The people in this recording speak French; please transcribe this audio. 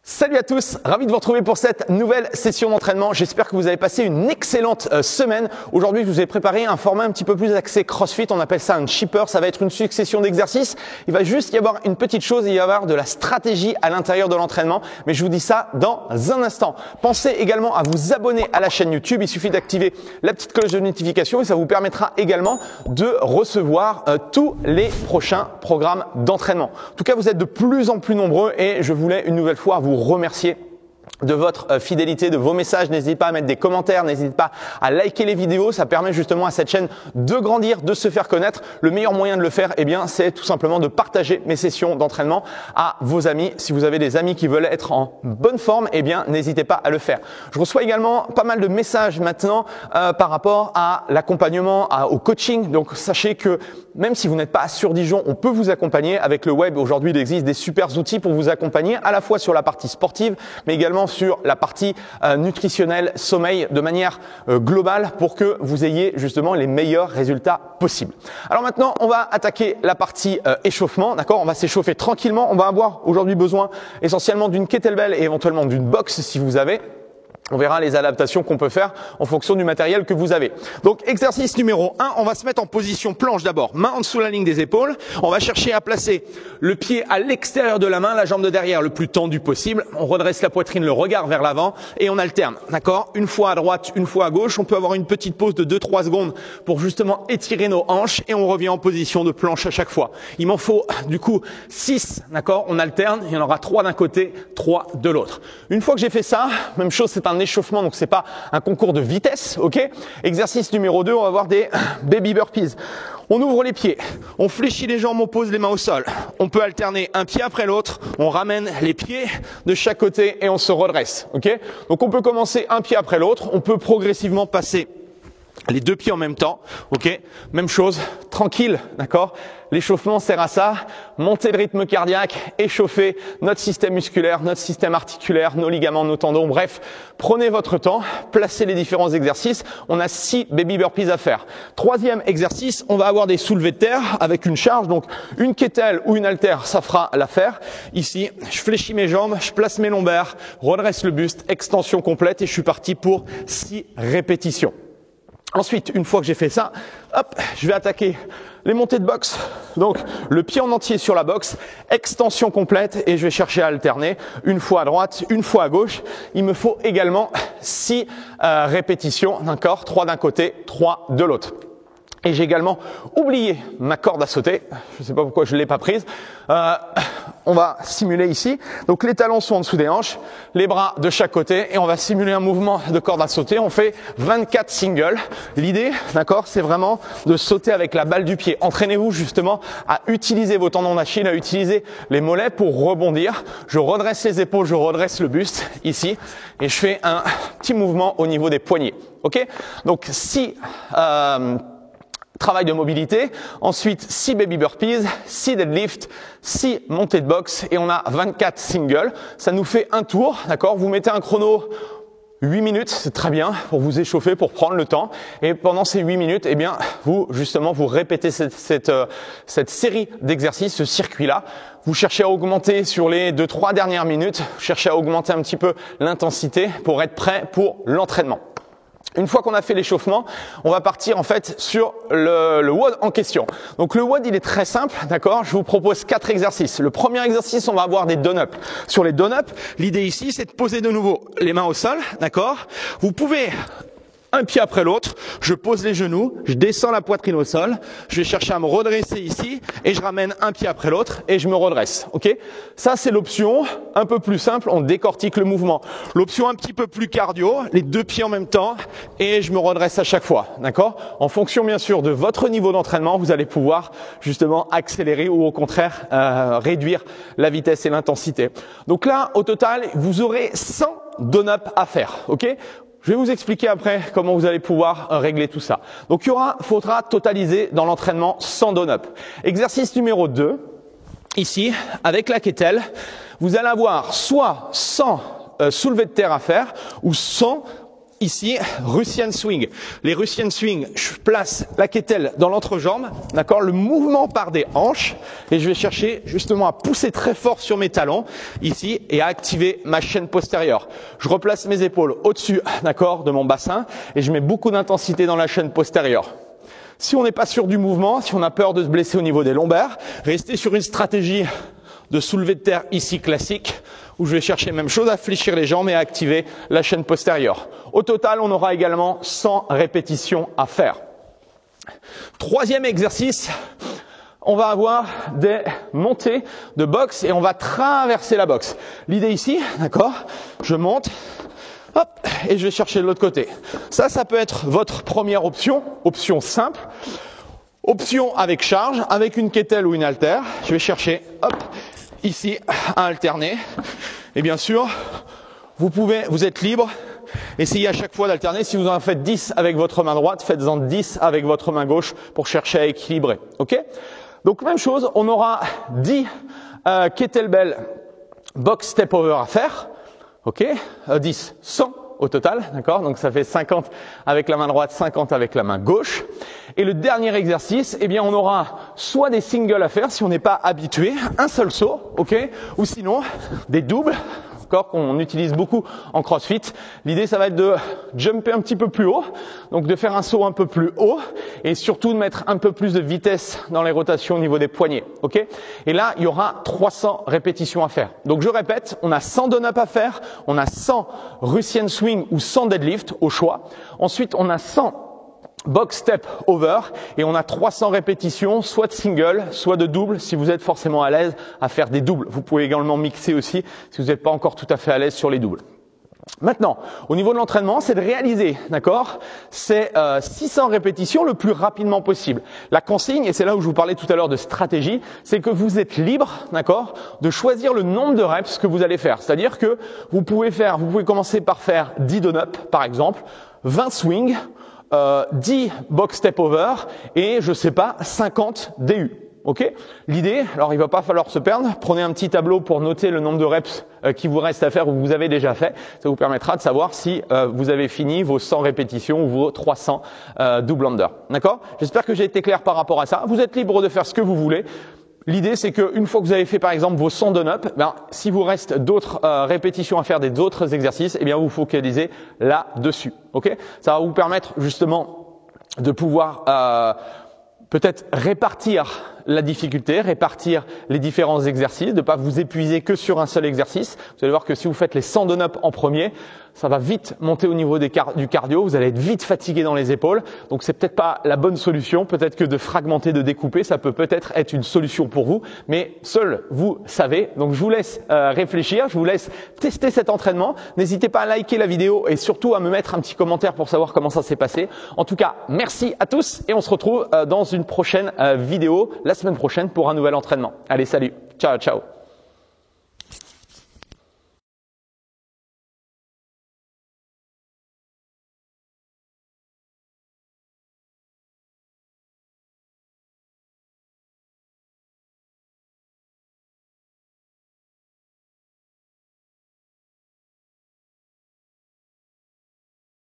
Salut à tous, ravi de vous retrouver pour cette nouvelle session d'entraînement. J'espère que vous avez passé une excellente semaine. Aujourd'hui, je vous ai préparé un format un petit peu plus axé CrossFit. On appelle ça un chipper. Ça va être une succession d'exercices. Il va juste y avoir une petite chose, il va y avoir de la stratégie à l'intérieur de l'entraînement. Mais je vous dis ça dans un instant. Pensez également à vous abonner à la chaîne YouTube. Il suffit d'activer la petite cloche de notification et ça vous permettra également de recevoir tous les prochains programmes d'entraînement. En tout cas, vous êtes de plus en plus nombreux et je voulais une nouvelle fois vous remercier de votre fidélité, de vos messages. N'hésitez pas à mettre des commentaires, n'hésitez pas à liker les vidéos. Ça permet justement à cette chaîne de grandir, de se faire connaître. Le meilleur moyen de le faire, c'est tout simplement de partager mes sessions d'entraînement à vos amis. Si vous avez des amis qui veulent être en bonne forme, n'hésitez pas à le faire. Je reçois également pas mal de messages maintenant par rapport à l'accompagnement, au coaching. Donc sachez que même si vous n'êtes pas sur Dijon, on peut vous accompagner avec le web. Aujourd'hui, il existe des super outils pour vous accompagner à la fois sur la partie sportive, mais également sur la partie nutritionnelle, sommeil, de manière globale pour que vous ayez justement les meilleurs résultats possibles. Alors maintenant, on va attaquer la partie échauffement, d'accord ? On va s'échauffer tranquillement. On va avoir aujourd'hui besoin essentiellement d'une kettlebell et éventuellement d'une box si vous avez. On verra les adaptations qu'on peut faire en fonction du matériel que vous avez. Donc, exercice numéro 1, on va se mettre en position planche d'abord. Main en dessous de la ligne des épaules. On va chercher à placer le pied à l'extérieur de la main, la jambe de derrière le plus tendue possible. On redresse la poitrine, le regard vers l'avant et on alterne. D'accord ? Une fois à droite, une fois à gauche. On peut avoir une petite pause de 2-3 secondes pour justement étirer nos hanches et on revient en position de planche à chaque fois. Il m'en faut du coup 6. D'accord ? On alterne. Il y en aura 3 d'un côté, 3 de l'autre. Une fois que j'ai fait ça, même chose, c'est un échauffement, donc c'est pas un concours de vitesse, ok ? Exercice numéro 2, on va avoir des baby burpees. On ouvre les pieds, on fléchit les jambes, on pose les mains au sol. On peut alterner un pied après l'autre, on ramène les pieds de chaque côté et on se redresse, ok ? Donc on peut commencer un pied après l'autre, on peut progressivement passer les 2 pieds en même temps, ok ? Même chose, tranquille, d'accord ? L'échauffement sert à ça, monter le rythme cardiaque, échauffer notre système musculaire, notre système articulaire, nos ligaments, nos tendons, bref, prenez votre temps, placez les différents exercices. On a 6 baby burpees à faire. 3e exercice, on va avoir des soulevés de terre avec une charge, donc une kettlebell ou une haltère, ça fera l'affaire. Ici, je fléchis mes jambes, je place mes lombaires, redresse le buste, extension complète et je suis parti pour 6 répétitions. Ensuite, une fois que j'ai fait ça, hop, je vais attaquer les montées de boxe. Donc, le pied en entier sur la boxe, extension complète et je vais chercher à alterner une fois à droite, une fois à gauche. Il me faut également 6 répétitions, d'accord ? 3 d'un côté, 3 de l'autre. Et j'ai également oublié ma corde à sauter. Je ne sais pas pourquoi je ne l'ai pas prise. On va simuler ici. Donc les talons sont en dessous des hanches, les bras de chaque côté et on va simuler un mouvement de corde à sauter. On fait 24 singles. L'idée, d'accord, c'est vraiment de sauter avec la balle du pied. Entraînez-vous justement à utiliser vos tendons d'Achille, à utiliser les mollets pour rebondir. Je redresse les épaules, je redresse le buste ici et je fais un petit mouvement au niveau des poignets. Ok ? Donc si travail de mobilité, ensuite 6 baby burpees, 6 deadlifts, 6 montées de boxe et on a 24 singles. Ça nous fait un tour, d'accord ? Vous mettez un chrono 8 minutes, c'est très bien pour vous échauffer, pour prendre le temps. Et pendant ces 8 minutes, vous répétez cette série d'exercices, ce circuit-là. Vous cherchez à augmenter sur les 2-3 dernières minutes, vous cherchez à augmenter un petit peu l'intensité pour être prêt pour l'entraînement. Une fois qu'on a fait l'échauffement, on va partir en fait sur le WOD en question. Donc le WOD, il est très simple, d'accord ? Je vous propose 4 exercices. Le premier exercice, on va avoir des down-up. Sur les down-up, l'idée ici, c'est de poser de nouveau les mains au sol, d'accord ? Vous pouvez un pied après l'autre, je pose les genoux, je descends la poitrine au sol, je vais chercher à me redresser ici et je ramène un pied après l'autre et je me redresse. Ok ? Ça, c'est l'option un peu plus simple, on décortique le mouvement. L'option un petit peu plus cardio, les 2 pieds en même temps et je me redresse à chaque fois. D'accord ? En fonction, bien sûr, de votre niveau d'entraînement, vous allez pouvoir justement accélérer ou au contraire réduire la vitesse et l'intensité. Donc là, au total, vous aurez 100 down-up à faire. Ok ? Je vais vous expliquer après comment vous allez pouvoir régler tout ça. Donc faudra totaliser dans l'entraînement 100 down-up. Exercice numéro 2, ici, avec la kettlebell, vous allez avoir soit 100 soulevés de terre à faire ou 100 ici, Russian Swing. Les Russian Swing, je place la kettle dans l'entrejambe, d'accord, le mouvement part des hanches et je vais chercher justement à pousser très fort sur mes talons ici et à activer ma chaîne postérieure. Je replace mes épaules au-dessus, d'accord, de mon bassin et je mets beaucoup d'intensité dans la chaîne postérieure. Si on n'est pas sûr du mouvement, si on a peur de se blesser au niveau des lombaires, restez sur une stratégie de soulevé de terre ici classique où je vais chercher même chose à fléchir les jambes et à activer la chaîne postérieure. Au total, on aura également 100 répétitions à faire. Troisième exercice, on va avoir des montées de boxe et on va traverser la boxe. L'idée ici, d'accord, je monte, hop, et je vais chercher de l'autre côté. Ça peut être votre première option, option simple. Option avec charge, avec une kettle ou une haltère. Je vais chercher, hop, ici, à alterner. Et bien sûr, vous êtes libre. Essayez à chaque fois d'alterner. Si vous en faites 10 avec votre main droite, faites-en 10 avec votre main gauche pour chercher à équilibrer. Ok? Donc, même chose, on aura 10 kettlebell box step over à faire. Ok? 10, 100 au total, d'accord? Donc ça fait 50 avec la main droite, 50 avec la main gauche. Et le dernier exercice, eh bien on aura soit des singles à faire si on n'est pas habitué, un seul saut, ok? Ou sinon des doubles, d'accord, qu'on utilise beaucoup en CrossFit. L'idée ça va être de jumper un petit peu plus haut, donc de faire un saut un peu plus haut et surtout de mettre un peu plus de vitesse dans les rotations au niveau des poignets, ok? Et là, il y aura 300 répétitions à faire. Donc je répète, on a 100 down-up à faire, on a 100 Russian Swing ou 100 deadlift au choix. Ensuite, on a 100 box step over et on a 300 répétitions, soit de single, soit de double si vous êtes forcément à l'aise à faire des doubles. Vous pouvez également mixer aussi si vous n'êtes pas encore tout à fait à l'aise sur les doubles. Maintenant, au niveau de l'entraînement, c'est de réaliser, d'accord, ces 600 répétitions le plus rapidement possible. La consigne, et c'est là où je vous parlais tout à l'heure de stratégie, c'est que vous êtes libre, d'accord, de choisir le nombre de reps que vous allez faire. C'est-à-dire que vous pouvez commencer par faire 10 down-up, par exemple, 20 swings, 10 box step over et je sais pas 50 DU. Ok? L'idée, alors il va pas falloir se perdre. Prenez un petit tableau pour noter le nombre de reps qui vous reste à faire ou que vous avez déjà fait. Ça vous permettra de savoir si vous avez fini vos 100 répétitions ou vos 300 double under. D'accord? J'espère que j'ai été clair par rapport à ça. Vous êtes libre de faire ce que vous voulez. L'idée, c'est qu'une fois que vous avez fait, par exemple, vos 100 down-up, si vous reste d'autres répétitions à faire d'autres exercices, eh bien, vous focalisez là-dessus. Ok? Ça va vous permettre justement de pouvoir peut-être répartir la difficulté, répartir les différents exercices, de ne pas vous épuiser que sur un seul exercice. Vous allez voir que si vous faites les 100 down-up en premier, ça va vite monter au niveau du cardio, vous allez être vite fatigué dans les épaules. Donc c'est peut-être pas la bonne solution, peut-être que de fragmenter, de découper, ça peut peut-être être une solution pour vous, mais seul vous savez. Donc je vous laisse réfléchir, je vous laisse tester cet entraînement. N'hésitez pas à liker la vidéo et surtout à me mettre un petit commentaire pour savoir comment ça s'est passé. En tout cas, merci à tous et on se retrouve dans une prochaine vidéo la semaine prochaine pour un nouvel entraînement. Allez, salut, ciao, ciao.